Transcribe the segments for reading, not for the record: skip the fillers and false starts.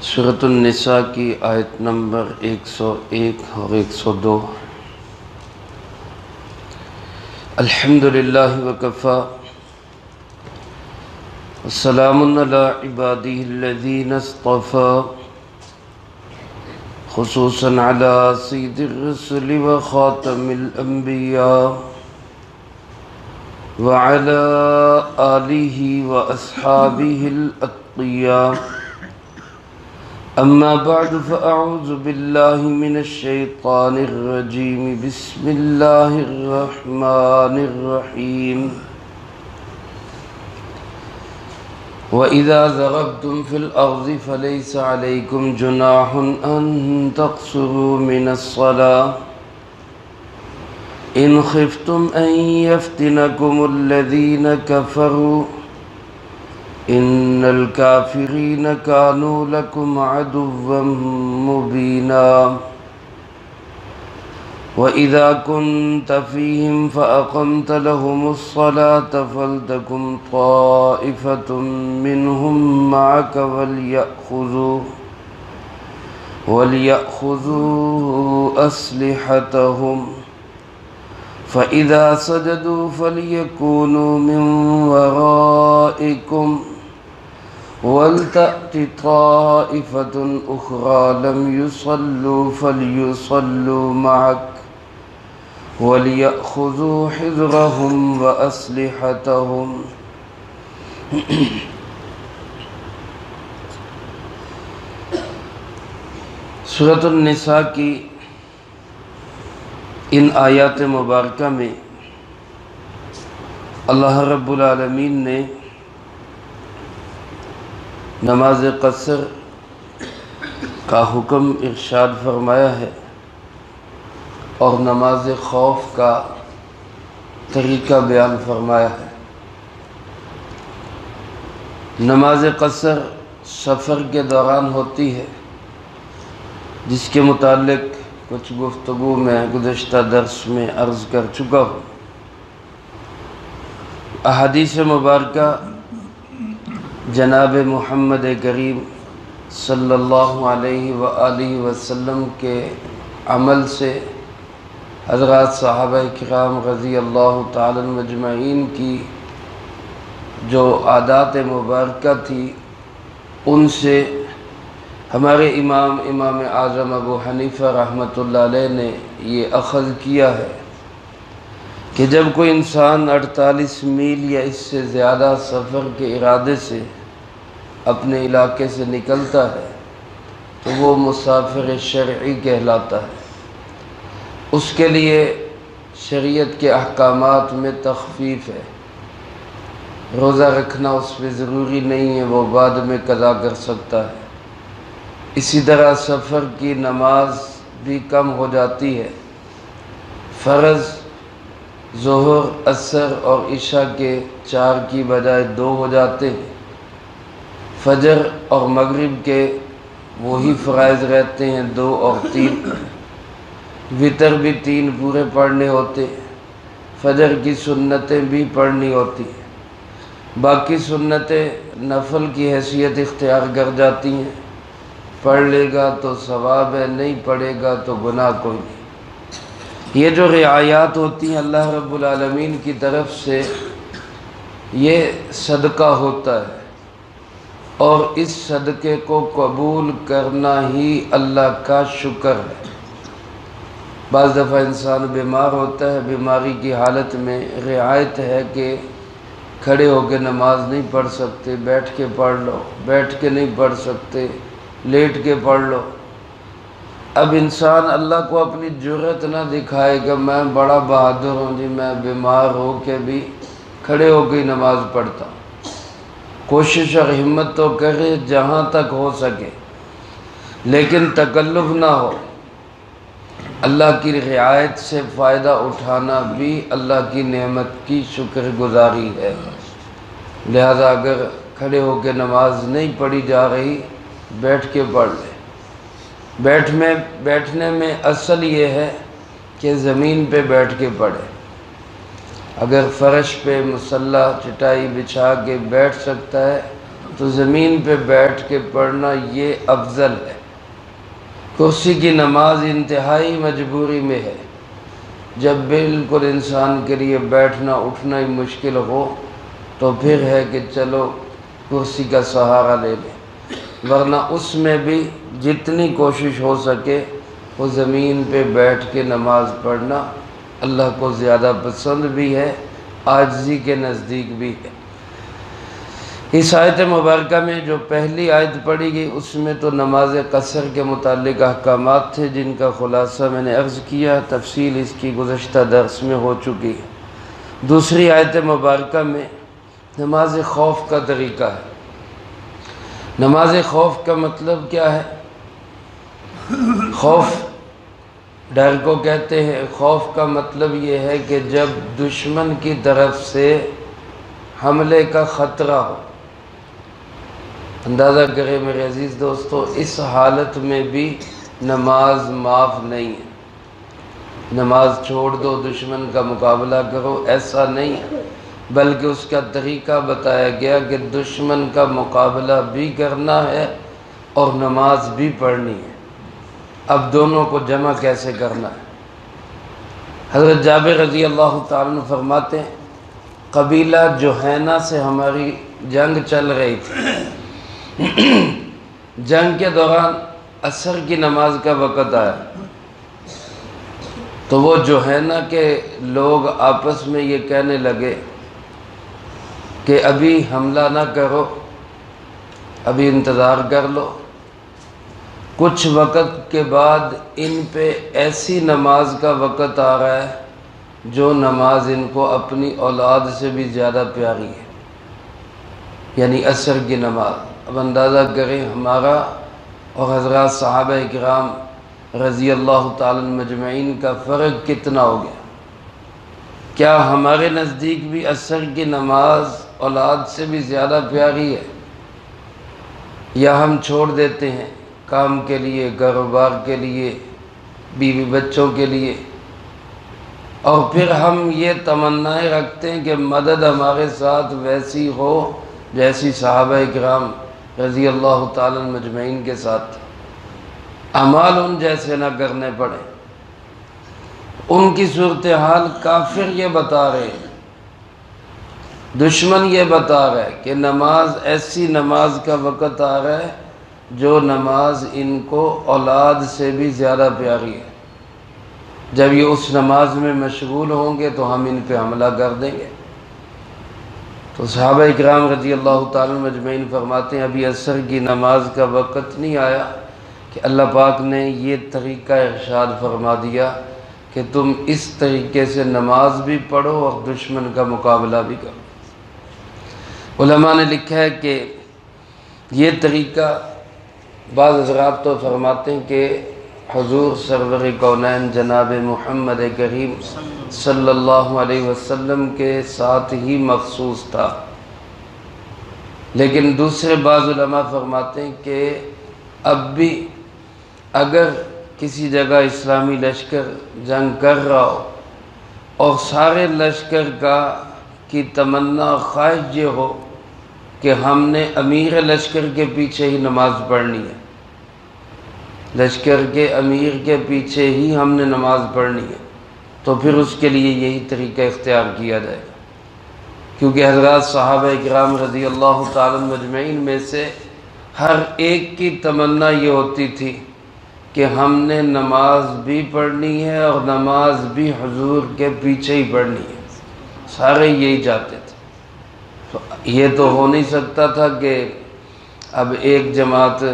سورۃ النساء کی آیت نمبر 101 اور 102۔ الحمدللہ وکفی والسلام علی عبادہ الذین اصطفی، خصوصا علی سید الرسل وخاتم الانبیاء وعلی آلہ واصحابہ الاتقیاء۔ اما بعد فاعوذ باللہ من الشیطان الرجیم، بسم اللہ الرحمن الرحیم۔ وَإِذَا ضَرَبْتُمْ فِي الْأَرْضِ فَلَيْسَ عَلَيْكُمْ جُنَاحٌ أَن تَقْصُرُوا مِنَ الصَّلَاةِ إِنْ خِفْتُمْ أَن يَفْتِنَكُمُ الَّذِينَ كَفَرُوا إِنَّ الْكَافِرِينَ كَانُوا لَكُمْ عَدُوًّا مُبِينًا۔ وَإِذَا كُنْتَ فِيهِمْ فَأَقَمْتَ لَهُمُ الصَّلَاةَ فَلْتَكُنْ طَائِفَةٌ مِّنْهُمْ مَعَكَ وَلْيَأْخُذُوا أَسْلِحَتَهُمْ، فَإِذَا سَجَدُوا فَلْيَكُونُوا مِنْ وَرَائِكُمْ وَلْتَأْتِ طَائِفَةٌ أُخْرَى لَمْ يُصَلُّوا فَلْيُصَلُّوا مَعَكَ وَلْيَأْخُذُوا حِذْرَهُمْ وَأَسْلِحَتَهُمْ۔ سورۃ النساء کی ان آیات مبارکہ میں اللہ رب العالمین نے نماز قصر کا حکم ارشاد فرمایا ہے اور نماز خوف کا طریقہ بیان فرمایا ہے۔ نماز قصر سفر کے دوران ہوتی ہے، جس کے متعلق کچھ گفتگو میں گزشتہ درس میں عرض کر چکا ہوں۔ احادیث مبارکہ جناب محمد کریم صلی اللہ علیہ وآلہ وسلم کے عمل سے حضرات صحابہ کرام رضی اللہ تعالی مجمعین کی جو عادات مبارکہ تھی، ان سے ہمارے امام اعظم ابو حنیفہ رحمۃ اللہ علیہ نے یہ اخذ کیا ہے کہ جب کوئی انسان 48 میل یا اس سے زیادہ سفر کے ارادے سے اپنے علاقے سے نکلتا ہے تو وہ مسافر شرعی کہلاتا ہے۔ اس کے لیے شریعت کے احکامات میں تخفیف ہے، روزہ رکھنا اس پہ ضروری نہیں ہے، وہ بعد میں قضا کر سکتا ہے۔ اسی طرح سفر کی نماز بھی کم ہو جاتی ہے، فرض ظہر، عصر اور عشاء کے 4 کی بجائے 2 ہو جاتے ہیں، فجر اور مغرب کے وہی فرائض رہتے ہیں 2 اور 3، وتر بھی 3 پورے پڑھنے ہوتے ہیں، فجر کی سنتیں بھی پڑھنی ہوتی ہیں، باقی سنتیں نفل کی حیثیت اختیار کر جاتی ہیں، پڑھ لے گا تو ثواب ہے، نہیں پڑھے گا تو گناہ کوئی نہیں۔ یہ جو رعایات ہوتی ہیں اللہ رب العالمین کی طرف سے، یہ صدقہ ہوتا ہے، اور اس صدقے کو قبول کرنا ہی اللہ کا شکر ہے۔ بعض دفعہ انسان بیمار ہوتا ہے، بیماری کی حالت میں رعایت ہے کہ کھڑے ہو کے نماز نہیں پڑھ سکتے، بیٹھ کے پڑھ لو، بیٹھ کے نہیں پڑھ سکتے لیٹ کے پڑھ لو۔ اب انسان اللہ کو اپنی جرأت نہ دکھائے گا میں بڑا بہادر ہوں جی، میں بیمار ہو کے بھی کھڑے ہو کے نماز پڑھتا ہوں۔ کوشش اور ہمت تو کرے جہاں تک ہو سکے، لیکن تکلف نہ ہو۔ اللہ کی رعایت سے فائدہ اٹھانا بھی اللہ کی نعمت کی شکر گزاری ہے۔ لہذا اگر کھڑے ہو کے نماز نہیں پڑھی جا رہی، بیٹھ کے پڑھ لے۔ بیٹھنے میں اصل یہ ہے کہ زمین پہ بیٹھ کے پڑھے۔ اگر فرش پہ مصلی چٹائی بچھا کے بیٹھ سکتا ہے تو زمین پہ بیٹھ کے پڑھنا یہ افضل ہے۔ کرسی کی نماز انتہائی مجبوری میں ہے، جب بالکل انسان کے لیے بیٹھنا اٹھنا ہی مشکل ہو تو پھر ہے کہ چلو کرسی کا سہارا لے لیں، ورنہ اس میں بھی جتنی کوشش ہو سکے وہ زمین پہ بیٹھ کے نماز پڑھنا اللہ کو زیادہ پسند بھی ہے، عاجزی کے نزدیک بھی ہے۔ اس آیت مبارکہ میں جو پہلی آیت پڑھی گئی اس میں تو نماز قصر کے متعلق احکامات تھے جن کا خلاصہ میں نے عرض کیا، تفصیل اس کی گزشتہ درس میں ہو چکی ہے۔ دوسری آیت مبارکہ میں نماز خوف کا طریقہ ہے۔ نماز خوف کا مطلب کیا ہے؟ خوف ڈر کو کہتے ہیں۔ خوف کا مطلب یہ ہے کہ جب دشمن کی طرف سے حملے کا خطرہ ہو۔ اندازہ کریں میرے عزیز دوستو، اس حالت میں بھی نماز معاف نہیں ہے۔ نماز چھوڑ دو، دشمن کا مقابلہ کرو، ایسا نہیں ہے، بلکہ اس کا طریقہ بتایا گیا کہ دشمن کا مقابلہ بھی کرنا ہے اور نماز بھی پڑھنی ہے۔ اب دونوں کو جمع کیسے کرنا ہے؟ حضرت جابر رضی اللہ تعالیٰ عنہ فرماتے ہیں قبیلہ جوہینہ سے ہماری جنگ چل رہی تھی۔ جنگ کے دوران عصر کی نماز کا وقت آیا تو وہ جوہینہ کے لوگ آپس میں یہ کہنے لگے کہ ابھی حملہ نہ کرو، ابھی انتظار کر لو، کچھ وقت کے بعد ان پہ ایسی نماز کا وقت آ رہا ہے جو نماز ان کو اپنی اولاد سے بھی زیادہ پیاری ہے، یعنی عصر کی نماز۔ اب اندازہ کریں ہمارا اور حضرات صحابہ کرام رضی اللہ تعالیٰ مجمعین کا فرق کتنا ہو گیا۔ کیا ہمارے نزدیک بھی عصر کی نماز اولاد سے بھی زیادہ پیاری ہے، یا ہم چھوڑ دیتے ہیں کام کے لیے، کاروبار کے لیے، بیوی بچوں کے لیے، اور پھر ہم یہ تمنائیں رکھتے ہیں کہ مدد ہمارے ساتھ ویسی ہو جیسی صحابہ کرام رضی اللہ تعالیٰ مجمعین کے ساتھ، اعمال ان جیسے نہ کرنے پڑے۔ ان کی صورتحال کافر یہ بتا رہے ہیں، دشمن یہ بتا رہا ہے کہ نماز ایسی نماز کا وقت آ رہا ہے جو نماز ان کو اولاد سے بھی زیادہ پیاری ہے۔ جب یہ اس نماز میں مشغول ہوں گے تو ہم ان پہ حملہ کر دیں گے۔ تو صحابہ اکرام رضی اللہ تعالیٰ مجمعین فرماتے ہیں ابھی عصر کی نماز کا وقت نہیں آیا کہ اللہ پاک نے یہ طریقہ ارشاد فرما دیا کہ تم اس طریقے سے نماز بھی پڑھو اور دشمن کا مقابلہ بھی کرو۔ علماء نے لکھا ہے کہ یہ طریقہ بعض حضرات تو فرماتے ہیں کہ حضور سرور کونین جناب محمد کریم صلی اللہ علیہ وسلم کے ساتھ ہی مخصوص تھا، لیکن دوسرے بعض علماء فرماتے ہیں کہ اب بھی اگر کسی جگہ اسلامی لشکر جنگ کر رہا ہو اور سارے لشکر کی تمنا خواہش یہ ہو کہ ہم نے امیر لشکر کے پیچھے ہی نماز پڑھنی ہے، لشکر کے امیر کے پیچھے ہی ہم نے نماز پڑھنی ہے، تو پھر اس کے لیے یہی طریقہ اختیار کیا جائے گا، کیونکہ حضرات صحابہ اکرام رضی اللہ تعالیٰ مجمعین میں سے ہر ایک کی تمنا یہ ہوتی تھی کہ ہم نے نماز بھی پڑھنی ہے اور نماز بھی حضور کے پیچھے ہی پڑھنی ہے، سارے یہی چاہتے تھے۔ تو یہ تو ہو نہیں سکتا تھا کہ اب ایک جماعت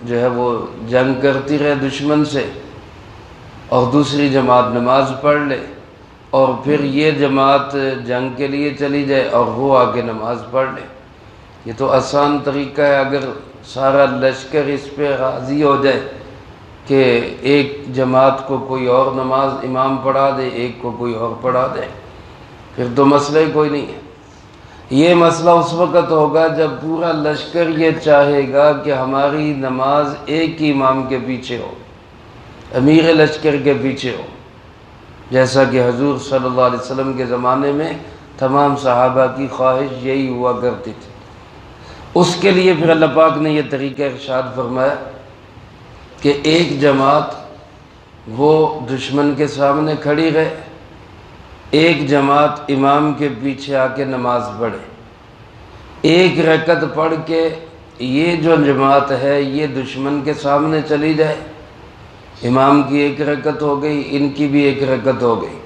جو ہے وہ جنگ کرتی رہے دشمن سے اور دوسری جماعت نماز پڑھ لے، اور پھر یہ جماعت جنگ کے لیے چلی جائے اور وہ آگے نماز پڑھ لے۔ یہ تو آسان طریقہ ہے، اگر سارا لشکر اس پہ راضی ہو جائے کہ ایک جماعت کو کوئی اور نماز امام پڑھا دے، ایک کو کوئی اور پڑھا دے، پھر تو مسئلہ ہی کوئی نہیں ہے۔ یہ مسئلہ اس وقت ہوگا جب پورا لشکر یہ چاہے گا کہ ہماری نماز ایک ہی امام کے پیچھے ہو، امیر لشکر کے پیچھے ہو، جیسا کہ حضور صلی اللہ علیہ وسلم کے زمانے میں تمام صحابہ کی خواہش یہی ہوا کرتی تھی۔ اس کے لیے پھر اللہ پاک نے یہ طریقہ ارشاد فرمایا کہ ایک جماعت وہ دشمن کے سامنے کھڑی رہے، ایک جماعت امام کے پیچھے آ کے نماز پڑھے، ایک رکعت پڑھ کے یہ جو جماعت ہے یہ دشمن کے سامنے چلی جائے، امام کی ایک رکعت ہو گئی، ان کی بھی ایک رکعت ہو گئی،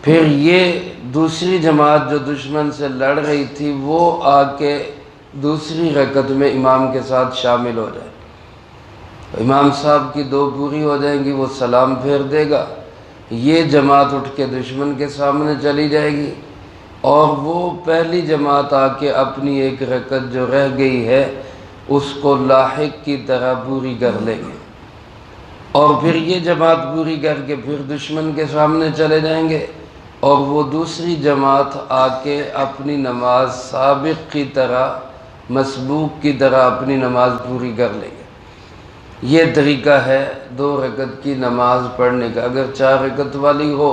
پھر یہ دوسری جماعت جو دشمن سے لڑ رہی تھی وہ آ کے دوسری رکعت میں امام کے ساتھ شامل ہو جائے، امام صاحب کی 2 پوری ہو جائیں گی، وہ سلام پھیر دے گا، یہ جماعت اٹھ کے دشمن کے سامنے چلی جائے گی، اور وہ پہلی جماعت آ کے اپنی ایک رکعت جو رہ گئی ہے اس کو لاحق کی طرح پوری کر لیں گے، اور پھر یہ جماعت پوری کر کے پھر دشمن کے سامنے چلے جائیں گے، اور وہ دوسری جماعت آ کے اپنی نماز سابق کی طرح مسبوق کی طرح اپنی نماز پوری کر لیں گے۔ یہ طریقہ ہے 2 رکعت کی نماز پڑھنے کا۔ اگر 4 رکعت والی ہو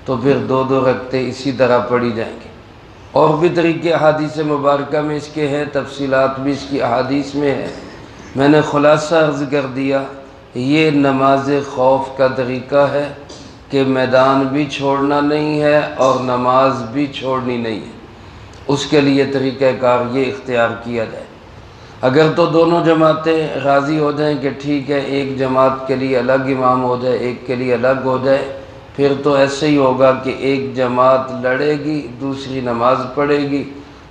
تو پھر 2 رکعتیں اسی طرح پڑھی جائیں گی۔ اور بھی طریقے احادیث مبارکہ میں اس کے ہیں، تفصیلات بھی اس کی احادیث میں ہے، میں نے خلاصہ عرض کر دیا۔ یہ نماز خوف کا طریقہ ہے کہ میدان بھی چھوڑنا نہیں ہے اور نماز بھی چھوڑنی نہیں ہے، اس کے لیے طریقہ کار یہ اختیار کیا جائے۔ اگر تو دونوں جماعتیں راضی ہو جائیں کہ ٹھیک ہے ایک جماعت کے لیے الگ امام ہو جائے، ایک کے لیے الگ ہو جائے، پھر تو ایسے ہی ہوگا کہ ایک جماعت لڑے گی، دوسری نماز پڑھے گی،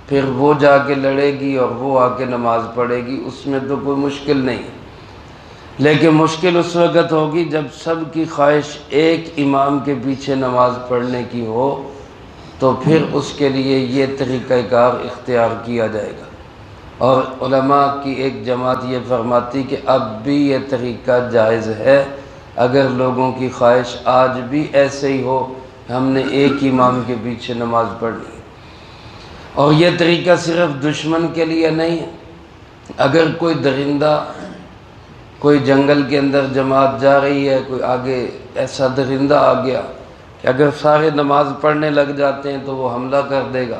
پھر وہ جا کے لڑے گی اور وہ آ کے نماز پڑھے گی، اس میں تو کوئی مشکل نہیں ہے۔ لیکن مشکل اس وقت ہوگی جب سب کی خواہش ایک امام کے پیچھے نماز پڑھنے کی ہو، تو پھر اس کے لیے یہ طریقہ کار اختیار کیا جائے گا۔ اور علماء کی ایک جماعت یہ فرماتی کہ اب بھی یہ طریقہ جائز ہے، اگر لوگوں کی خواہش آج بھی ایسے ہی ہو ہم نے ایک امام کے پیچھے نماز پڑھنی ہے۔ اور یہ طریقہ صرف دشمن کے لیے نہیں ہے، اگر کوئی درندہ کوئی جنگل کے اندر جماعت جا رہی ہے، کوئی آگے ایسا درندہ آ گیا کہ اگر سارے نماز پڑھنے لگ جاتے ہیں تو وہ حملہ کر دے گا،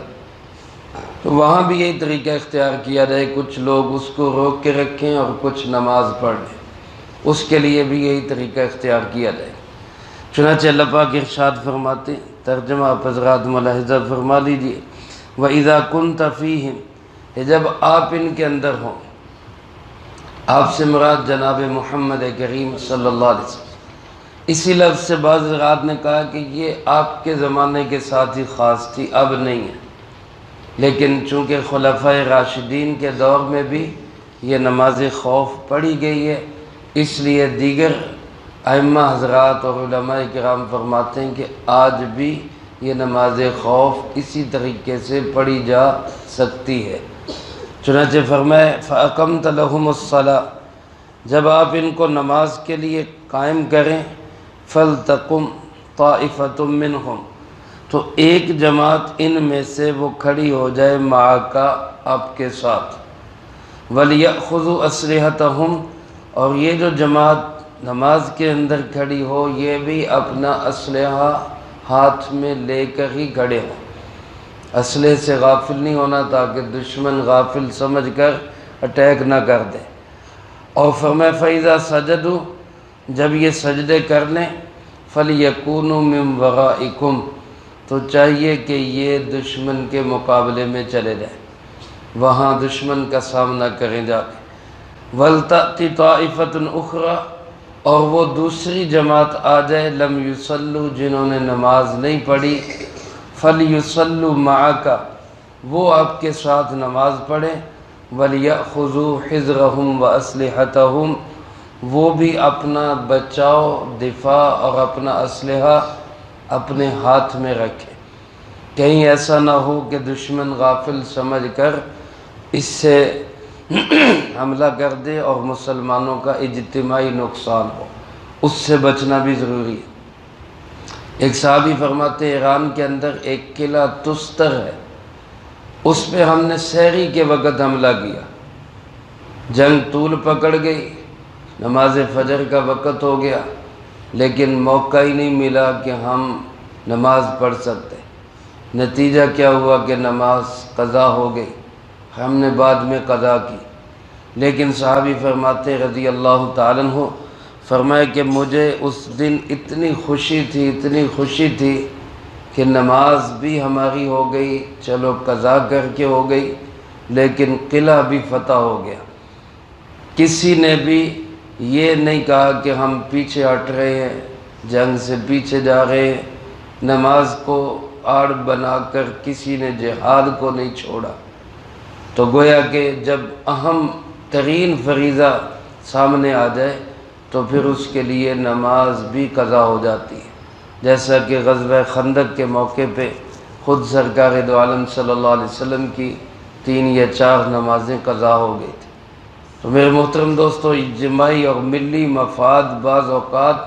تو وہاں بھی یہی طریقہ اختیار کیا جائے، کچھ لوگ اس کو روک کے رکھیں اور کچھ نماز پڑھ لیں، اس کے لیے بھی یہی طریقہ اختیار کیا جائے۔ چنانچہ اللہ پاک ارشاد فرماتے ہیں، ترجمہ آپ حضرات ملاحظہ فرما لیجئے، وَإِذَا كُنْتَ فِيهِمْ، جب آپ ان کے اندر ہوں، آپ سے مراد جناب محمد کریم صلی اللہ علیہ وسلم۔ اسی لفظ سے بعض حضرات نے کہا کہ یہ آپ کے زمانے کے ساتھ ہی خاص تھی، اب نہیں ہے، لیکن چونکہ خلفائے راشدین کے دور میں بھی یہ نماز خوف پڑھی گئی ہے، اس لیے دیگر ائمہ حضرات اور علماء کرام فرماتے ہیں کہ آج بھی یہ نماز خوف اسی طریقے سے پڑھی جا سکتی ہے۔ چنانچہ فرمائے فَأَقَمْتَ لَهُمُ الصَّلَاةَ، جب آپ ان کو نماز کے لیے قائم کریں، فَلْتَقُمْ طَائِفَةٌ مِّنْهُمْ، تو ایک جماعت ان میں سے وہ کھڑی ہو جائے مَعَكَ، آپ کے ساتھ، وَلْيَأْخُذُوا أَسْلِحَتَهُمْ، اور یہ جو جماعت نماز کے اندر کھڑی ہو یہ بھی اپنا اسلحہ ہاتھ میں لے کر ہی کھڑے ہوں، اسلحے سے غافل نہیں ہونا تاکہ دشمن غافل سمجھ کر اٹیک نہ کر دے۔ اور فرمائے فَإِذَا سَجَدُوا، جب یہ سجدے کر لیں، فَلْيَكُونُوا مِنْ وَرَائِكُمْ، تو چاہیے کہ یہ دشمن کے مقابلے میں چلے جائیں، وہاں دشمن کا سامنا کریں جا کے۔ وَلْتَأْتِ طَائِفَةٌ أُخْرَى، اور وہ دوسری جماعت آ جائے، لَمْ يُصَلُّوا، جنہوں نے نماز نہیں پڑھی، فَلْيُصَلُّوا مَعَكَ، وہ آپ کے ساتھ نماز پڑھیں، وَلْيَأْخُذُوا حِذْرَهُمْ وَأَسْلِحَتَهُمْ، وہ بھی اپنا بچاؤ، دفاع اور اپنا اسلحہ اپنے ہاتھ میں رکھیں، کہیں ایسا نہ ہو کہ دشمن غافل سمجھ کر اس سے حملہ کر دے اور مسلمانوں کا اجتماعی نقصان ہو، اس سے بچنا بھی ضروری ہے۔ ایک صحابی فرماتے ہیں ایران کے اندر ایک قلعہ تستر ہے، اس پہ ہم نے سحری کے وقت حملہ کیا، جنگ طول پکڑ گئی، نماز فجر کا وقت ہو گیا، لیکن موقع ہی نہیں ملا کہ ہم نماز پڑھ سکتے۔ نتیجہ کیا ہوا کہ نماز قضا ہو گئی، ہم نے بعد میں قضا کی۔ لیکن صحابی فرماتے رضی اللہ تعالیٰ عنہ، فرمایا کہ مجھے اس دن اتنی خوشی تھی کہ نماز بھی ہماری ہو گئی، چلو قضا کر کے ہو گئی، لیکن قلعہ بھی فتح ہو گیا۔ کسی نے بھی یہ نہیں کہا کہ ہم پیچھے ہٹ رہے ہیں، جنگ سے پیچھے جا رہے ہیں۔ نماز کو آڑ بنا کر کسی نے جہاد کو نہیں چھوڑا۔ تو گویا کہ جب اہم ترین فریضہ سامنے آ جائے تو پھر اس کے لیے نماز بھی قضا ہو جاتی ہے، جیسا کہ غزوہ خندق کے موقع پہ خود سرکار دو عالم صلی اللہ علیہ وسلم کی 3 یا 4 نمازیں قضا ہو گئی تھی۔ تو میرے محترم دوستو، اجتماعی اور ملی مفاد بعض اوقات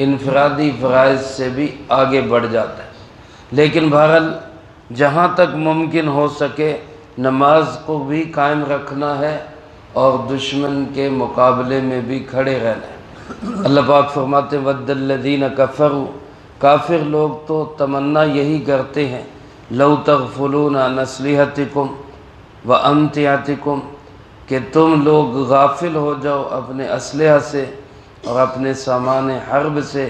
انفرادی فرائض سے بھی آگے بڑھ جاتا ہے، لیکن بہرحال جہاں تک ممکن ہو سکے نماز کو بھی قائم رکھنا ہے اور دشمن کے مقابلے میں بھی کھڑے رہنا ہے۔ اللہ پاک فرماتے ہیں وَدَّ الَّذِينَ كَفَرُوا، کافر لوگ تو تمنا یہی کرتے ہیں لَوْ تَغْفُلُونَ عَنْ أَسْلِحَتِكُمْ وَأَمْتِعَتِكُمْ، کہ تم لوگ غافل ہو جاؤ اپنے اسلحہ سے اور اپنے سامان حرب سے،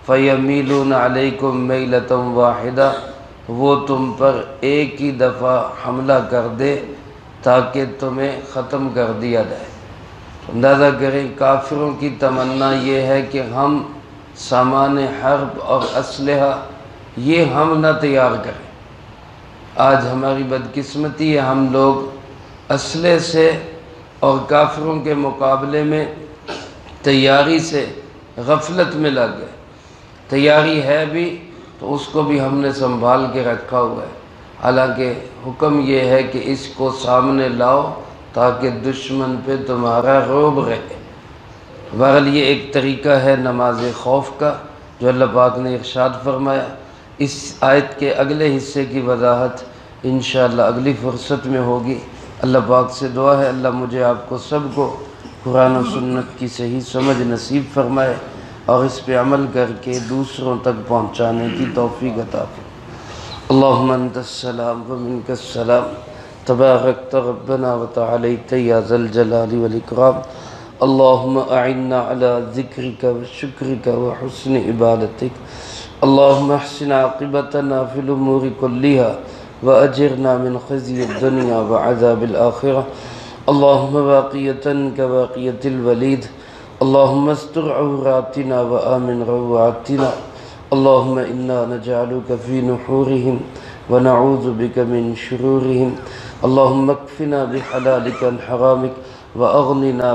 فَيَمِيلُونَ عَلَيْكُمْ مَيْلَةً وَاحِدَةً، وہ تم پر ایک ہی دفعہ حملہ کر دے تاکہ تمہیں ختم کر دیا جائے۔ اندازہ کریں کافروں کی تمنا یہ ہے کہ ہم سامان حرب اور اسلحہ یہ ہم نہ تیار کریں۔ آج ہماری بدقسمتی ہے، ہم لوگ اسلحے سے اور کافروں کے مقابلے میں تیاری سے غفلت میں لگ گئے۔ تیاری ہے بھی تو اس کو بھی ہم نے سنبھال کے رکھا ہوا ہے، حالانکہ حکم یہ ہے کہ اس کو سامنے لاؤ تاکہ دشمن پہ تمہارا رعب رہے۔ بہرحال یہ ایک طریقہ ہے نماز خوف کا جو اللہ پاک نے ارشاد فرمایا۔ اس آیت کے اگلے حصے کی وضاحت انشاءاللہ اگلی فرصت میں ہوگی۔ اللہ پاک سے دعا ہے اللہ مجھے آپ کو سب کو قرآن و سنت کی صحیح سمجھ نصیب فرمائے اور اس پہ عمل کر کے دوسروں تک پہنچانے کی توفیق عطا فرمائے۔ اللہم انت السلام ومنک السلام، تبارکت ربنا وتعالیت یا ذا الجلال والاکرام۔ اللہم اعنا علی ذکرک وشکرک وحسن عبادتک۔ اللہم احسن عاقبتنا فی الامور کلیہا واجرنا من خزی الدنیا وعذاب الآخرہ۔ اللہم باقیتا کباقیت الولید، اللہم استر عوراتنا وآمن روعاتنا۔ اللہم انا نجعلک فی نحورہم ونعوذ بک من شرورہم۔ اللہم اکفنا بحلالک عن حرامک واغننا